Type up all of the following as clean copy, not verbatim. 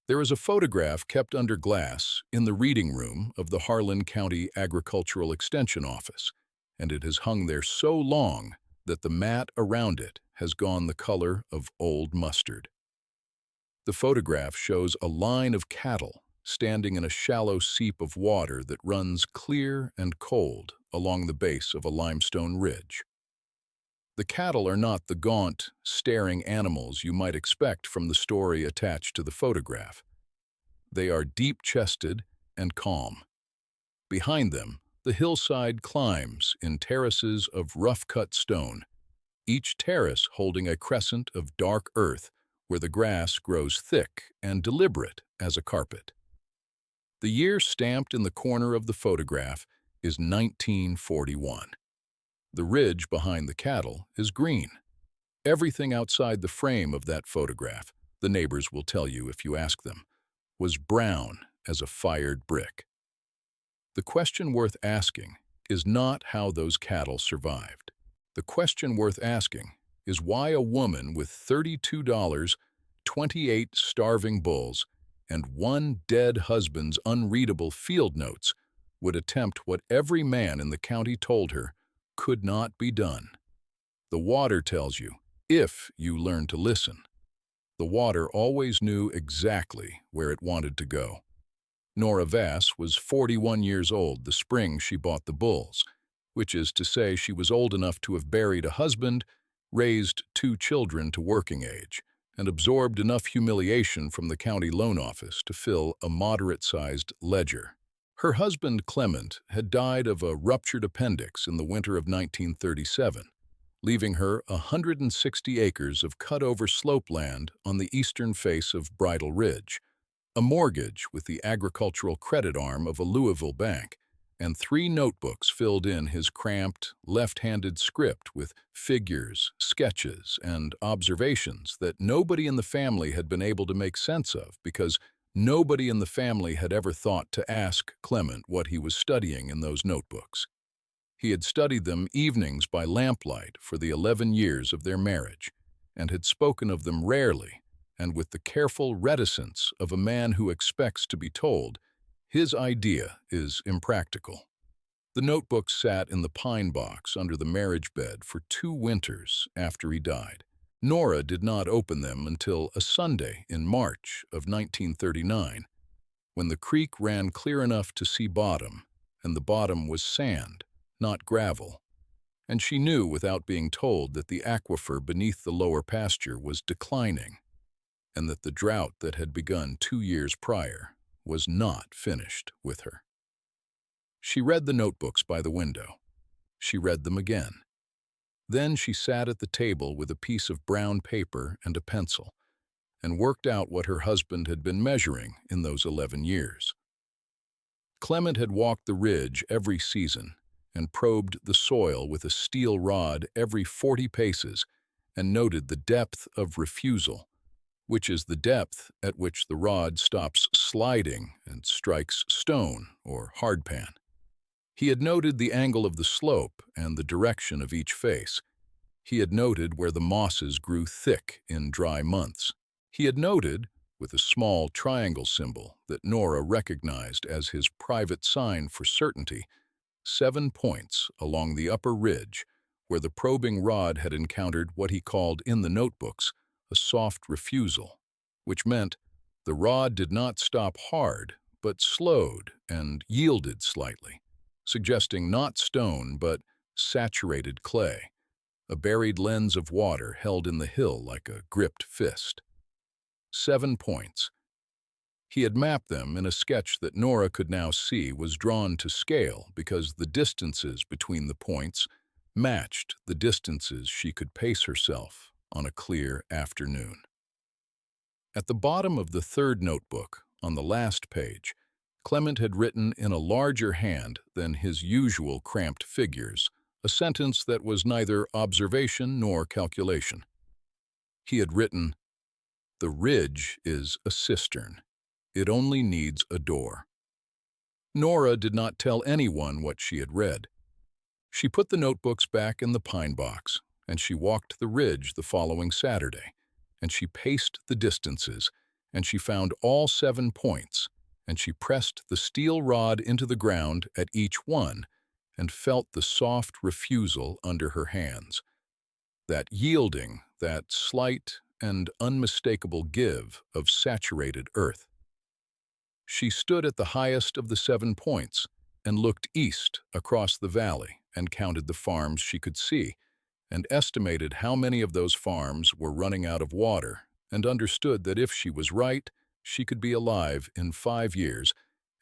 There is a photograph kept under glass in the reading room of the Harlan County Agricultural Extension Office, and it has hung there so long that the mat around it has gone the color of old mustard. The photograph shows a line of cattle standing in a shallow seep of water that runs clear and cold along the base of a limestone ridge. The cattle are not the gaunt, staring animals you might expect from the story attached to the photograph. They are deep-chested and calm. Behind them, the hillside climbs in terraces of rough-cut stone, each terrace holding a crescent of dark earth where the grass grows thick and deliberate as a carpet. The year stamped in the corner of the photograph is 1941. The ridge behind the cattle is green. Everything outside the frame of that photograph, the neighbors will tell you if you ask them, was brown as a fired brick. The question worth asking is not how those cattle survived. The question worth asking is why a woman with $32, 28 starving bulls, and one dead husband's unreadable field notes would attempt what every man in the county told her could not be done. The water tells you, if you learn to listen. The water always knew exactly where it wanted to go. Nora Vass was 41 years old the spring she bought the bulls, which is to say she was old enough to have buried a husband, raised 2 children to working age, and absorbed enough humiliation from the county loan office to fill a moderate-sized ledger. Her husband, Clement, had died of a ruptured appendix in the winter of 1937, leaving her 160 acres of cut-over slope land on the eastern face of Bridle Ridge, a mortgage with the agricultural credit arm of a Louisville bank, and 3 notebooks filled in his cramped, left-handed script with figures, sketches, and observations that nobody in the family had been able to make sense of because nobody in the family had ever thought to ask Clement what he was studying in those notebooks. He had studied them evenings by lamplight for the 11 years of their marriage, and had spoken of them rarely and with the careful reticence of a man who expects to be told, his idea is impractical. The notebooks sat in the pine box under the marriage bed for 2 winters after he died. Nora did not open them until a Sunday in March of 1939, when the creek ran clear enough to see bottom, and the bottom was sand, not gravel, and she knew without being told that the aquifer beneath the lower pasture was declining, and that the drought that had begun 2 years prior was not finished with her. She read the notebooks by the window. She read them again. Then she sat at the table with a piece of brown paper and a pencil, and worked out what her husband had been measuring in those 11 years. Clement had walked the ridge every season and probed the soil with a steel rod every 40 paces and noted the depth of refusal, which is the depth at which the rod stops sliding and strikes stone or hardpan. He had noted the angle of the slope and the direction of each face. He had noted where the mosses grew thick in dry months. He had noted, with a small triangle symbol that Nora recognized as his private sign for certainty, 7 points along the upper ridge where the probing rod had encountered what he called in the notebooks a soft refusal, which meant the rod did not stop hard but slowed and yielded slightly, suggesting not stone but saturated clay, a buried lens of water held in the hill like a gripped fist. 7 points. He had mapped them in a sketch that Nora could now see was drawn to scale because the distances between the points matched the distances she could pace herself on a clear afternoon. At the bottom of the 3rd notebook, on the last page, Clement had written in a larger hand than his usual cramped figures a sentence that was neither observation nor calculation. He had written, "The ridge is a cistern. It only needs a door." Nora did not tell anyone what she had read. She put the notebooks back in the pine box, and she walked the ridge the following Saturday, and she paced the distances, and she found all 7 points, and she pressed the steel rod into the ground at each one and felt the soft refusal under her hands. That yielding, that slight and unmistakable give of saturated earth. She stood at the highest of the 7 points and looked east across the valley and counted the farms she could see and estimated how many of those farms were running out of water and understood that if she was right, she could be alive in 5 years,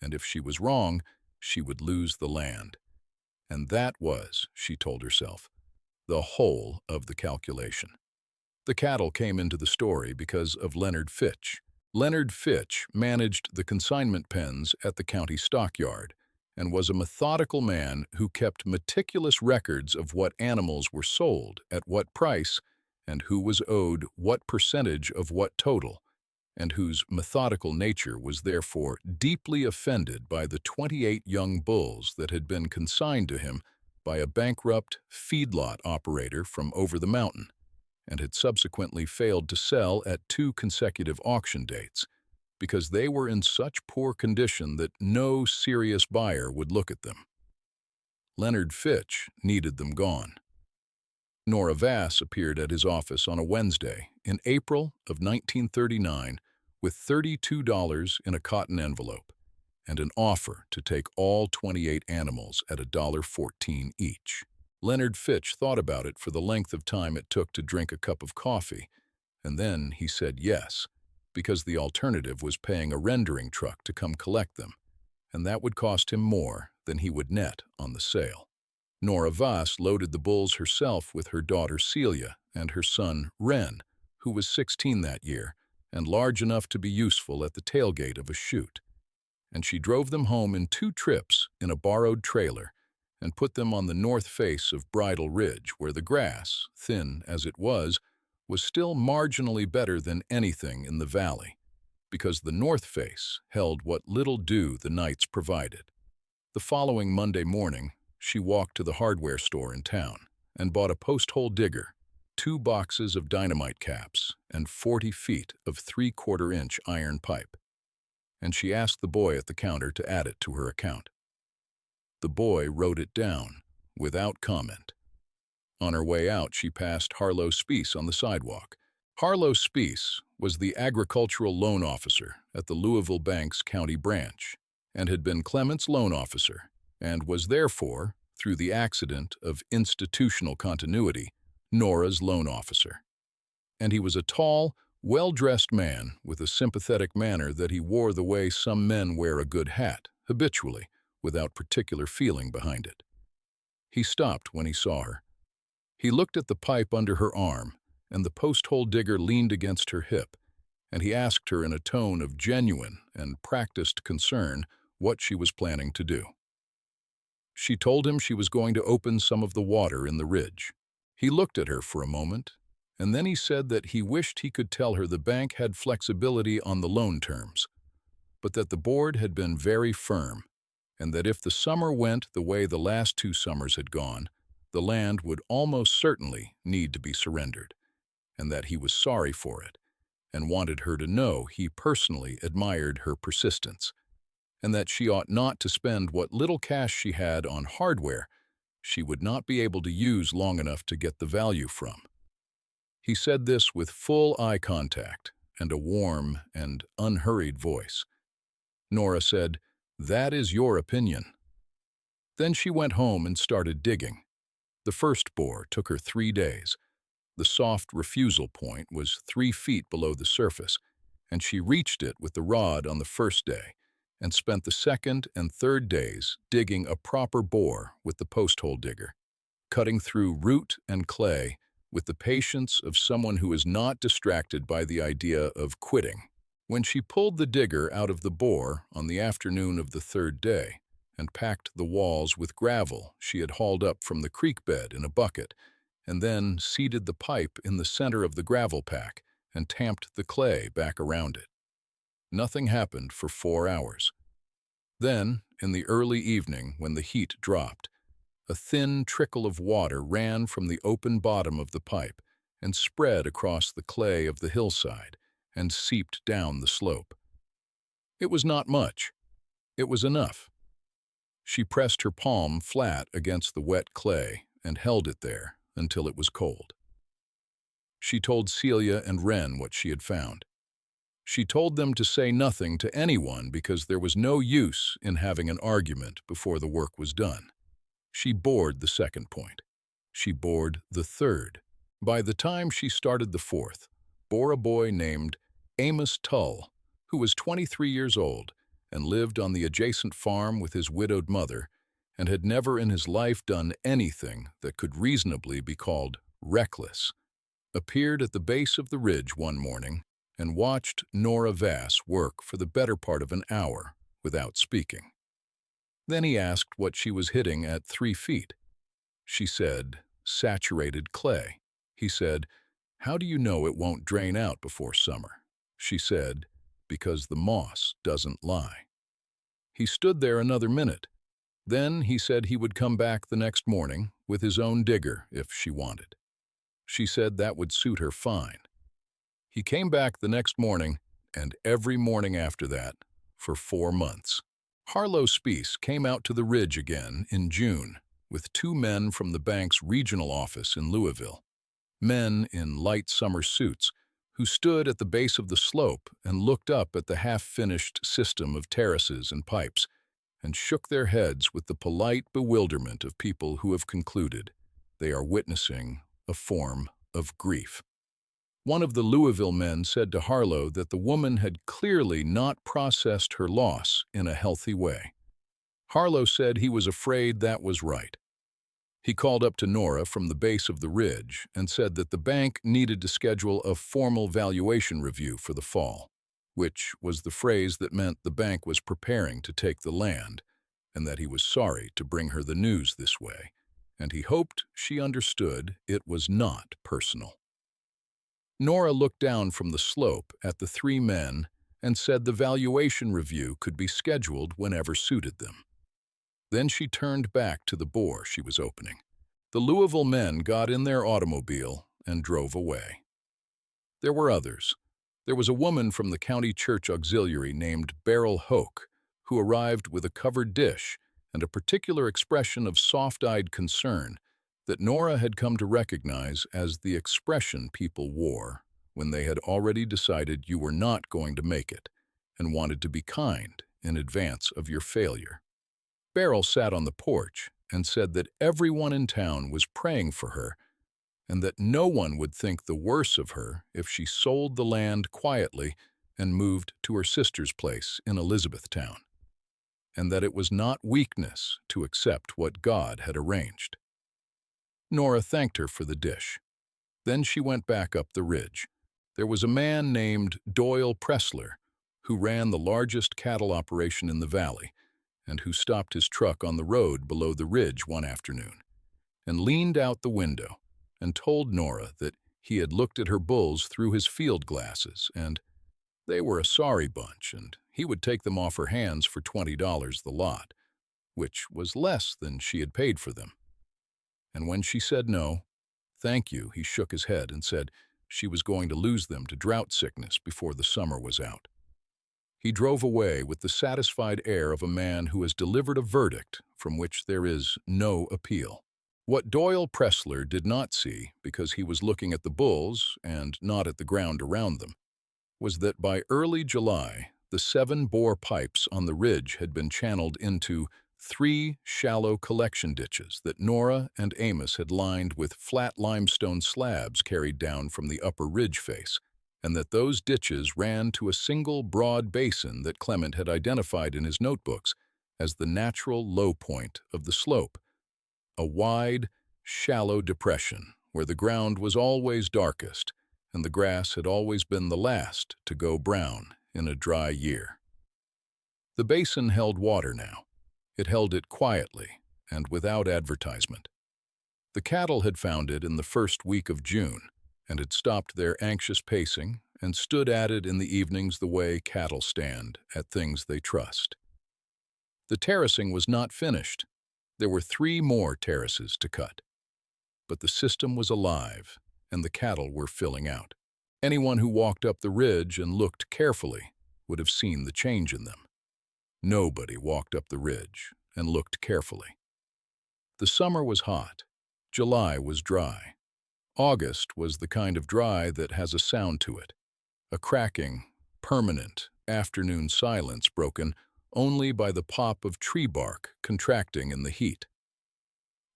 and if she was wrong, she would lose the land. And that was, she told herself, the whole of the calculation. The cattle came into the story because of Leonard Fitch. Leonard Fitch managed the consignment pens at the county stockyard and was a methodical man who kept meticulous records of what animals were sold, at what price, and who was owed what percentage of what total, and whose methodical nature was therefore deeply offended by the 28 young bulls that had been consigned to him by a bankrupt feedlot operator from over the mountain, and had subsequently failed to sell at 2 consecutive auction dates, because they were in such poor condition that no serious buyer would look at them. Leonard Fitch needed them gone. Nora Vass appeared at his office on a Wednesday in April of 1939 with $32 in a cotton envelope and an offer to take all 28 animals at $1.14 each. Leonard Fitch thought about it for the length of time it took to drink a cup of coffee, and then he said yes, because the alternative was paying a rendering truck to come collect them, and that would cost him more than he would net on the sale. Nora Vass loaded the bulls herself with her daughter Celia and her son Ren, who was 16 that year and large enough to be useful at the tailgate of a chute, and she drove them home in 2 trips in a borrowed trailer and put them on the north face of Bridle Ridge, where the grass, thin as it was still marginally better than anything in the valley, because the north face held what little dew the nights provided. The following Monday morning, she walked to the hardware store in town and bought a post-hole digger, 2 boxes of dynamite caps, and 40 feet of 3/4-inch iron pipe. And she asked the boy at the counter to add it to her account. The boy wrote it down, without comment. On her way out, she passed Harlow Speece on the sidewalk. Harlow Speece was the agricultural loan officer at the Louisville Bank's county branch and had been Clement's loan officer and was therefore, through the accident of institutional continuity, Nora's loan officer. And he was a tall, well-dressed man with a sympathetic manner that he wore the way some men wear a good hat, habitually, without particular feeling behind it. He stopped when he saw her. He looked at the pipe under her arm, and the post-hole digger leaned against her hip, and he asked her in a tone of genuine and practiced concern what she was planning to do. She told him she was going to open some of the water in the ridge. He looked at her for a moment, and then he said that he wished he could tell her the bank had flexibility on the loan terms, but that the board had been very firm, and that if the summer went the way the last 2 summers had gone, the land would almost certainly need to be surrendered, and that he was sorry for it, and wanted her to know he personally admired her persistence, and that she ought not to spend what little cash she had on hardware she would not be able to use long enough to get the value from. He said this with full eye contact and a warm and unhurried voice. Nora said, "That is your opinion." Then she went home and started digging. The first bore took her 3 days. The soft refusal point was 3 feet below the surface, and she reached it with the rod on the first day and spent the second and third days digging a proper bore with the post-hole digger, cutting through root and clay with the patience of someone who is not distracted by the idea of quitting. When she pulled the digger out of the bore on the afternoon of the 3rd day and packed the walls with gravel she had hauled up from the creek bed in a bucket, and then seated the pipe in the center of the gravel pack and tamped the clay back around it, nothing happened for 4 hours. Then, in the early evening when the heat dropped, a thin trickle of water ran from the open bottom of the pipe and spread across the clay of the hillside and seeped down the slope. It was not much. It was enough. She pressed her palm flat against the wet clay and held it there until it was cold. She told Celia and Wren what she had found. She told them to say nothing to anyone because there was no use in having an argument before the work was done. She bored the second point. She bored the third. By the time she started the fourth, bore a boy named Amos Tull, who was 23 years old and lived on the adjacent farm with his widowed mother and had never in his life done anything that could reasonably be called reckless, appeared at the base of the ridge one morning and watched Nora Vass work for the better part of an hour without speaking. Then he asked what she was hitting at 3 feet. She said, saturated clay. He said, how do you know it won't drain out before summer? She said, because the moss doesn't lie. He stood there another minute. Then he said he would come back the next morning with his own digger if she wanted. She said that would suit her fine. He came back the next morning, and every morning after that, for 4 months. Harlow Speece came out to the ridge again in June with 2 men from the bank's regional office in Louisville, men in light summer suits who stood at the base of the slope and looked up at the half-finished system of terraces and pipes and shook their heads with the polite bewilderment of people who have concluded they are witnessing a form of grief. One of the Louisville men said to Harlow that the woman had clearly not processed her loss in a healthy way. Harlow said he was afraid that was right. He called up to Nora from the base of the ridge and said that the bank needed to schedule a formal valuation review for the fall, which was the phrase that meant the bank was preparing to take the land, and that he was sorry to bring her the news this way, and he hoped she understood it was not personal. Nora looked down from the slope at the 3 men and said the valuation review could be scheduled whenever suited them. Then she turned back to the bore she was opening. The Louisville men got in their automobile and drove away. There were others. There was a woman from the county church auxiliary named Beryl Hoke, who arrived with a covered dish and a particular expression of soft-eyed concern that Nora had come to recognize as the expression people wore when they had already decided you were not going to make it and wanted to be kind in advance of your failure. Beryl sat on the porch and said that everyone in town was praying for her and that no one would think the worse of her if she sold the land quietly and moved to her sister's place in Elizabethtown, and that it was not weakness to accept what God had arranged. Nora thanked her for the dish. Then she went back up the ridge. There was a man named Doyle Pressler who ran the largest cattle operation in the valley and who stopped his truck on the road below the ridge one afternoon and leaned out the window and told Nora that he had looked at her bulls through his field glasses and they were a sorry bunch and he would take them off her hands for $20 the lot, which was less than she had paid for them. And when she said no, thank you, he shook his head and said she was going to lose them to drought sickness before the summer was out. He drove away with the satisfied air of a man who has delivered a verdict from which there is no appeal. What Doyle Pressler did not see, because he was looking at the bulls and not at the ground around them, was that by early July, the 7 bore pipes on the ridge had been channeled into 3 shallow collection ditches that Nora and Amos had lined with flat limestone slabs carried down from the upper ridge face, and that those ditches ran to a single broad basin that Clement had identified in his notebooks as the natural low point of the slope, a wide, shallow depression where the ground was always darkest and the grass had always been the last to go brown in a dry year. The basin held water now. It held it quietly and without advertisement. The cattle had found it in the first week of June and had stopped their anxious pacing and stood at it in the evenings the way cattle stand at things they trust. The terracing was not finished. There were 3 more terraces to cut. But the system was alive and the cattle were filling out. Anyone who walked up the ridge and looked carefully would have seen the change in them. Nobody walked up the ridge and looked carefully. The summer was hot. July was dry. August was the kind of dry that has a sound to it, a cracking, permanent afternoon silence broken only by the pop of tree bark contracting in the heat.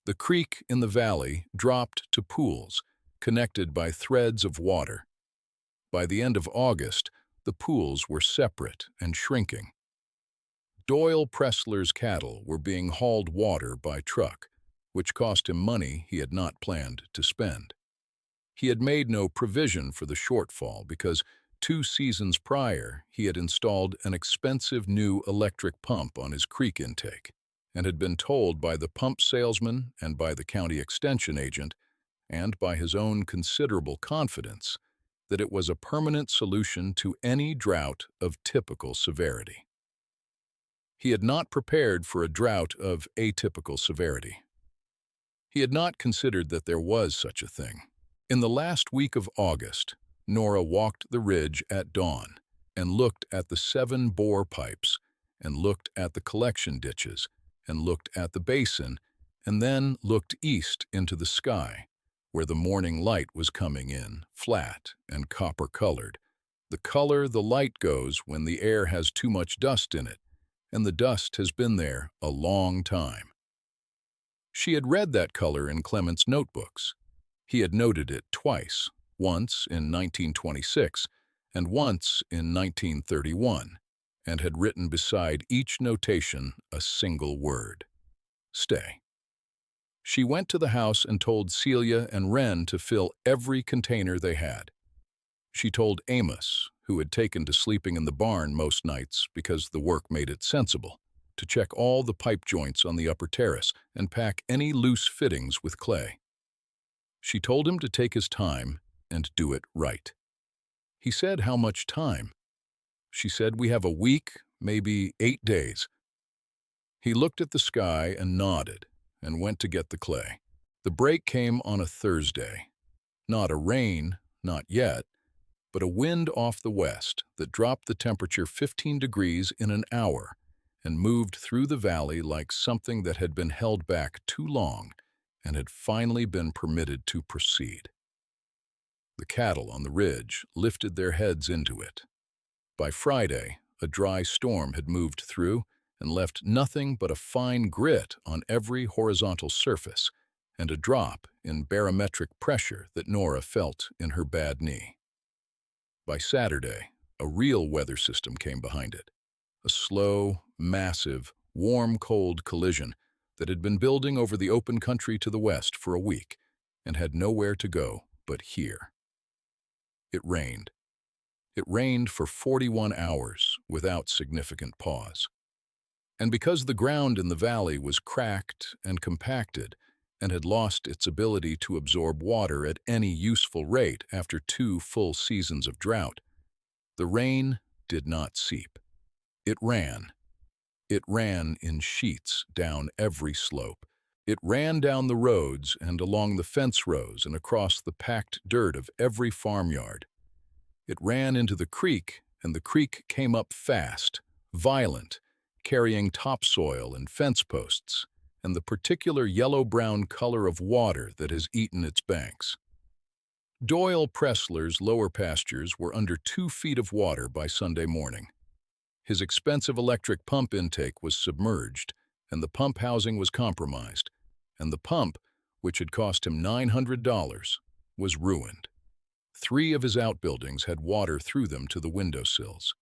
The creek in the valley dropped to pools, connected by threads of water. By the end of August, the pools were separate and shrinking. Doyle Pressler's cattle were being hauled water by truck, which cost him money he had not planned to spend. He had made no provision for the shortfall because 2 seasons prior he had installed an expensive new electric pump on his creek intake and had been told by the pump salesman and by the county extension agent and by his own considerable confidence that it was a permanent solution to any drought of typical severity. He had not prepared for a drought of atypical severity. He had not considered that there was such a thing. In the last week of August, Nora walked the ridge at dawn and looked at the 7 bore pipes and looked at the collection ditches and looked at the basin and then looked east into the sky, where the morning light was coming in, flat and copper-colored, the color the light goes when the air has too much dust in it, and the dust has been there a long time. She had read that color in Clement's notebooks. He had noted it twice, once in 1926 and once in 1931, and had written beside each notation a single word: stay. She went to the house and told Celia and Wren to fill every container they had. She told Amos, who had taken to sleeping in the barn most nights because the work made it sensible, to check all the pipe joints on the upper terrace and pack any loose fittings with clay. She told him to take his time and do it right. He said, "How much time?" She said, "We have a week, maybe 8 days." He looked at the sky and nodded and went to get the clay. The break came on a Thursday. Not a rain, not yet, but a wind off the west that dropped the temperature 15 degrees in an hour and moved through the valley like something that had been held back too long and had finally been permitted to proceed. The cattle on the ridge lifted their heads into it. By Friday, a dry storm had moved through and left nothing but a fine grit on every horizontal surface and a drop in barometric pressure that Nora felt in her bad knee. By Saturday, a real weather system came behind it, a slow, massive, warm-cold collision that had been building over the open country to the west for a week and had nowhere to go but here. It rained. It rained for 41 hours without significant pause. And because the ground in the valley was cracked and compacted and had lost its ability to absorb water at any useful rate after 2 full seasons of drought, the rain did not seep. It ran. It ran in sheets down every slope. It ran down the roads and along the fence rows and across the packed dirt of every farmyard. It ran into the creek, and the creek came up fast, violent, carrying topsoil and fence posts, and the particular yellow-brown color of water that has eaten its banks. Doyle Pressler's lower pastures were under 2 feet of water by Sunday morning. His expensive electric pump intake was submerged, and the pump housing was compromised, and the pump, which had cost him $900, was ruined. 3 of his outbuildings had water through them to the windowsills.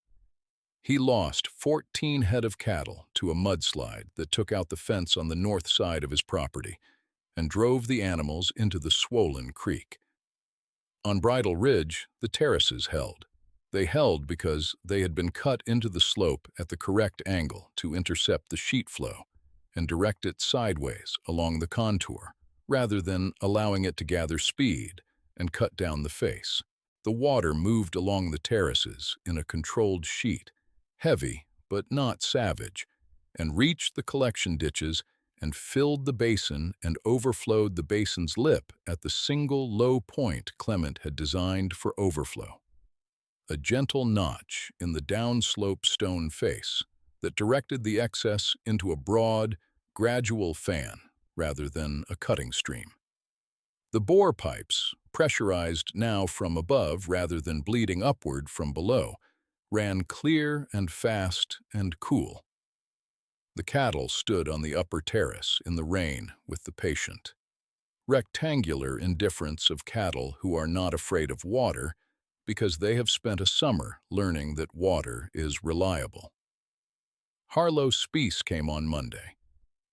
He lost 14 head of cattle to a mudslide that took out the fence on the north side of his property and drove the animals into the swollen creek. On Bridle Ridge, the terraces held. They held because they had been cut into the slope at the correct angle to intercept the sheet flow and direct it sideways along the contour, rather than allowing it to gather speed and cut down the face. The water moved along the terraces in a controlled sheet, heavy but not savage, and reached the collection ditches and filled the basin and overflowed the basin's lip at the single low point Clement had designed for overflow. A gentle notch in the downslope stone face that directed the excess into a broad, gradual fan rather than a cutting stream. The bore pipes, pressurized now from above rather than bleeding upward from below, ran clear and fast and cool. The cattle stood on the upper terrace in the rain with the patient, rectangular indifference of cattle who are not afraid of water because they have spent a summer learning that water is reliable. Harlow Speece came on Monday.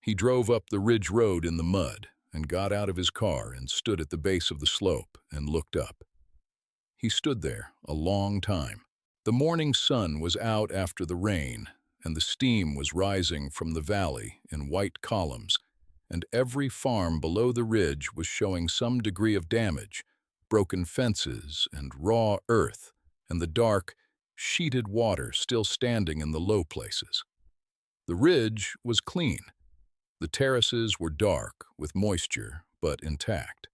He drove up the ridge road in the mud and got out of his car and stood at the base of the slope and looked up. He stood there a long time. The morning sun was out after the rain, and the steam was rising from the valley in white columns, and every farm below the ridge was showing some degree of damage, broken fences and raw earth, and the dark, sheeted water still standing in the low places. The ridge was clean. The terraces were dark with moisture, but intact.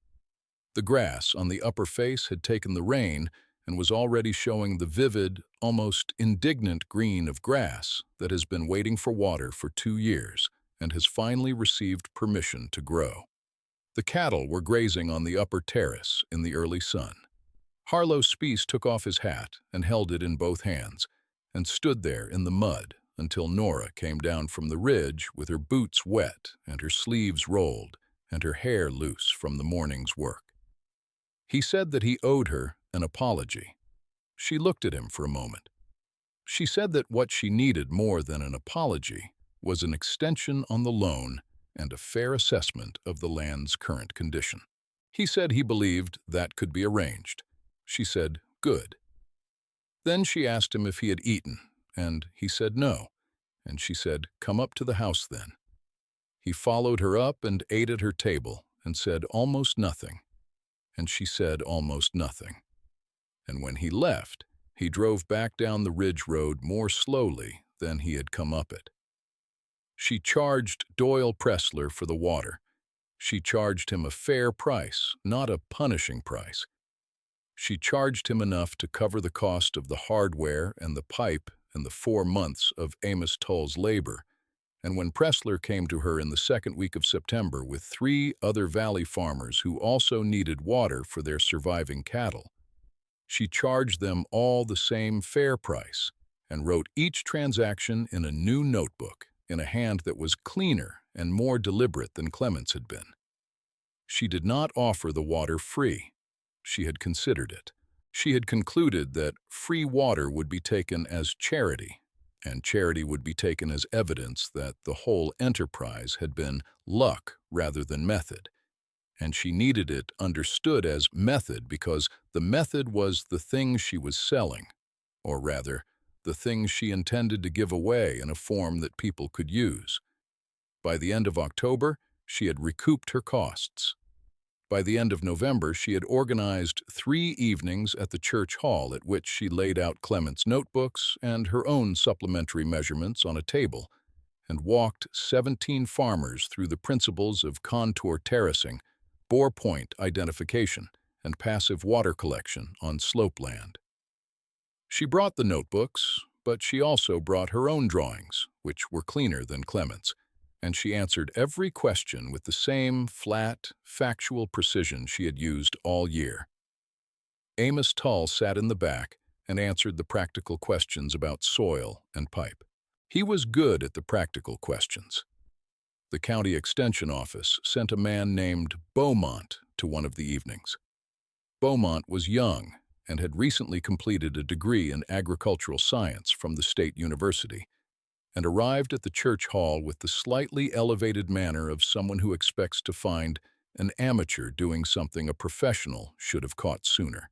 The grass on the upper face had taken the rain and was already showing the vivid, almost indignant green of grass that has been waiting for water for 2 years and has finally received permission to grow. The cattle were grazing on the upper terrace in the early sun. Harlow Speece took off his hat and held it in both hands and stood there in the mud until Nora came down from the ridge with her boots wet and her sleeves rolled and her hair loose from the morning's work. He said that he owed her an apology. She looked at him for a moment. She said that what she needed more than an apology was an extension on the loan and a fair assessment of the land's current condition. He said he believed that could be arranged. She said, "Good." Then she asked him if he had eaten, and he said no, and she said, "Come up to the house then." He followed her up and ate at her table and said almost nothing, and she said almost nothing. And when he left, he drove back down the ridge road more slowly than he had come up it. She charged Doyle Pressler for the water. She charged him a fair price, not a punishing price. She charged him enough to cover the cost of the hardware and the pipe and the 4 months of Amos Tull's labor, and when Pressler came to her in the second week of September with 3 other valley farmers who also needed water for their surviving cattle, she charged them all the same fair price and wrote each transaction in a new notebook in a hand that was cleaner and more deliberate than Clement's had been. She did not offer the water free. She had considered it. She had concluded that free water would be taken as charity, and charity would be taken as evidence that the whole enterprise had been luck rather than method, and she needed it understood as method because the method was the thing she was selling, or rather, the thing she intended to give away in a form that people could use. By the end of October, she had recouped her costs. By the end of November, she had organized 3 evenings at the church hall at which she laid out Clement's notebooks and her own supplementary measurements on a table and walked 17 farmers through the principles of contour terracing, bore point identification, and passive water collection on slope land. She brought the notebooks, but she also brought her own drawings, which were cleaner than Clement's, and she answered every question with the same flat, factual precision she had used all year. Amos Tull sat in the back and answered the practical questions about soil and pipe. He was good at the practical questions. The county extension office sent a man named Beaumont to one of the evenings. Beaumont was young and had recently completed a degree in agricultural science from the State University, and arrived at the church hall with the slightly elevated manner of someone who expects to find an amateur doing something a professional should have caught sooner.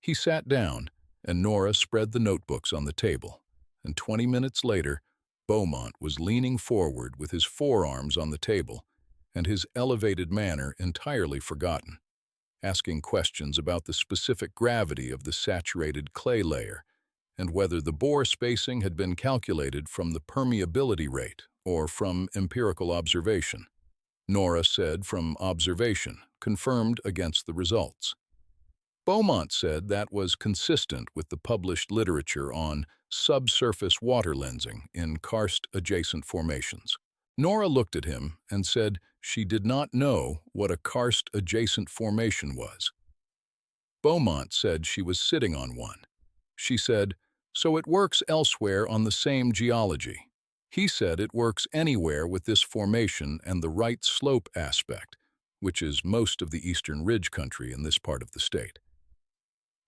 He sat down, and Nora spread the notebooks on the table, and 20 minutes later, Beaumont was leaning forward with his forearms on the table and his elevated manner entirely forgotten, asking questions about the specific gravity of the saturated clay layer and whether the bore spacing had been calculated from the permeability rate or from empirical observation. Nora said from observation, confirmed against the results. Beaumont said that was consistent with the published literature on subsurface water lensing in karst-adjacent formations. Nora looked at him and said she did not know what a karst-adjacent formation was. Beaumont said she was sitting on one. She said, "So it works elsewhere on the same geology." He said it works anywhere with this formation and the right slope aspect, which is most of the eastern ridge country in this part of the state.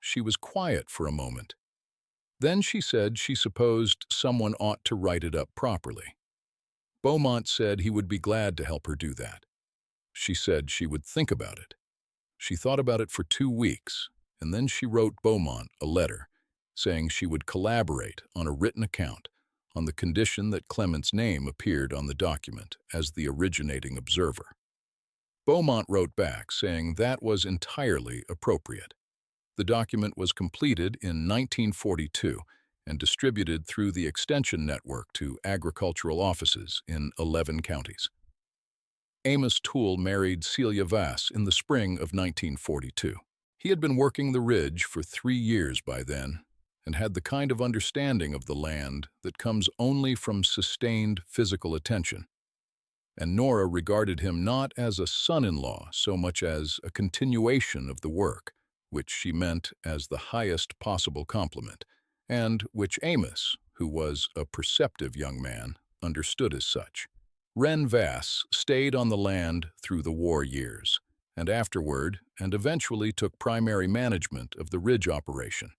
She was quiet for a moment. Then she said she supposed someone ought to write it up properly. Beaumont said he would be glad to help her do that. She said she would think about it. She thought about it for 2 weeks, and then she wrote Beaumont a letter saying she would collaborate on a written account on the condition that Clement's name appeared on the document as the originating observer. Beaumont wrote back saying that was entirely appropriate. The document was completed in 1942 and distributed through the Extension Network to agricultural offices in 11 counties. Amos Toole married Celia Vass in the spring of 1942. He had been working the ridge for 3 years by then and had the kind of understanding of the land that comes only from sustained physical attention. And Nora regarded him not as a son-in-law so much as a continuation of the work, which she meant as the highest possible compliment, and which Amos, who was a perceptive young man, understood as such. Ren Vass stayed on the land through the war years, and afterward, and eventually took primary management of the ridge operation,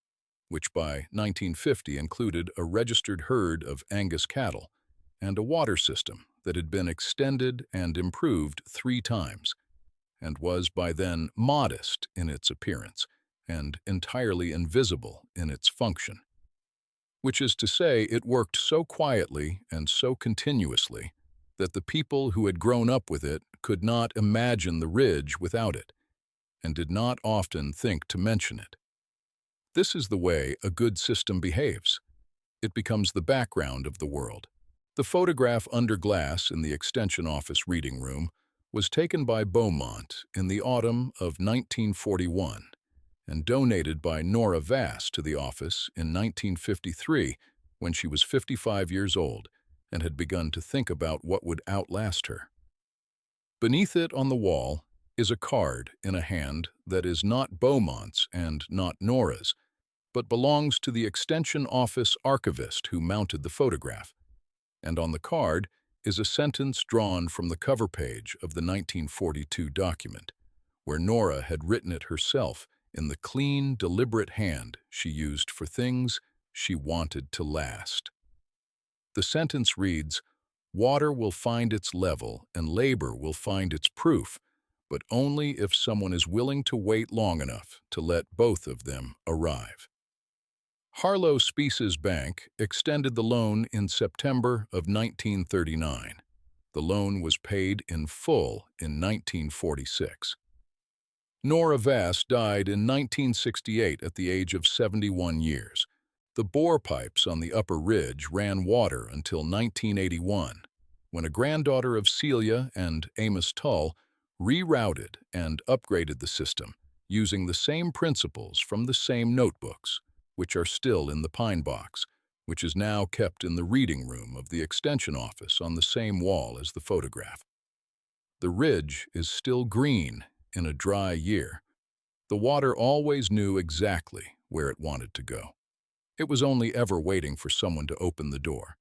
which by 1950 included a registered herd of Angus cattle and a water system that had been extended and improved 3 times, and was by then modest in its appearance and entirely invisible in its function. Which is to say, it worked so quietly and so continuously that the people who had grown up with it could not imagine the ridge without it, and did not often think to mention it. This is the way a good system behaves. It becomes the background of the world. The photograph under glass in the Extension Office reading room was taken by Beaumont in the autumn of 1941 and donated by Nora Vass to the office in 1953 when she was 55 years old and had begun to think about what would outlast her. Beneath it on the wall is a card in a hand that is not Beaumont's and not Nora's, but belongs to the Extension Office archivist who mounted the photograph. And on the card is a sentence drawn from the cover page of the 1942 document, where Nora had written it herself in the clean, deliberate hand she used for things she wanted to last. The sentence reads, "Water will find its level and labor will find its proof, but only if someone is willing to wait long enough to let both of them arrive." Harlow Speece's Bank extended the loan in September of 1939. The loan was paid in full in 1946. Nora Vass died in 1968 at the age of 71 years. The bore pipes on the upper ridge ran water until 1981, when a granddaughter of Celia and Amos Tull rerouted and upgraded the system using the same principles from the same notebooks, which are still in the pine box, which is now kept in the reading room of the Extension Office on the same wall as the photograph. The ridge is still green in a dry year. The water always knew exactly where it wanted to go. It was only ever waiting for someone to open the door.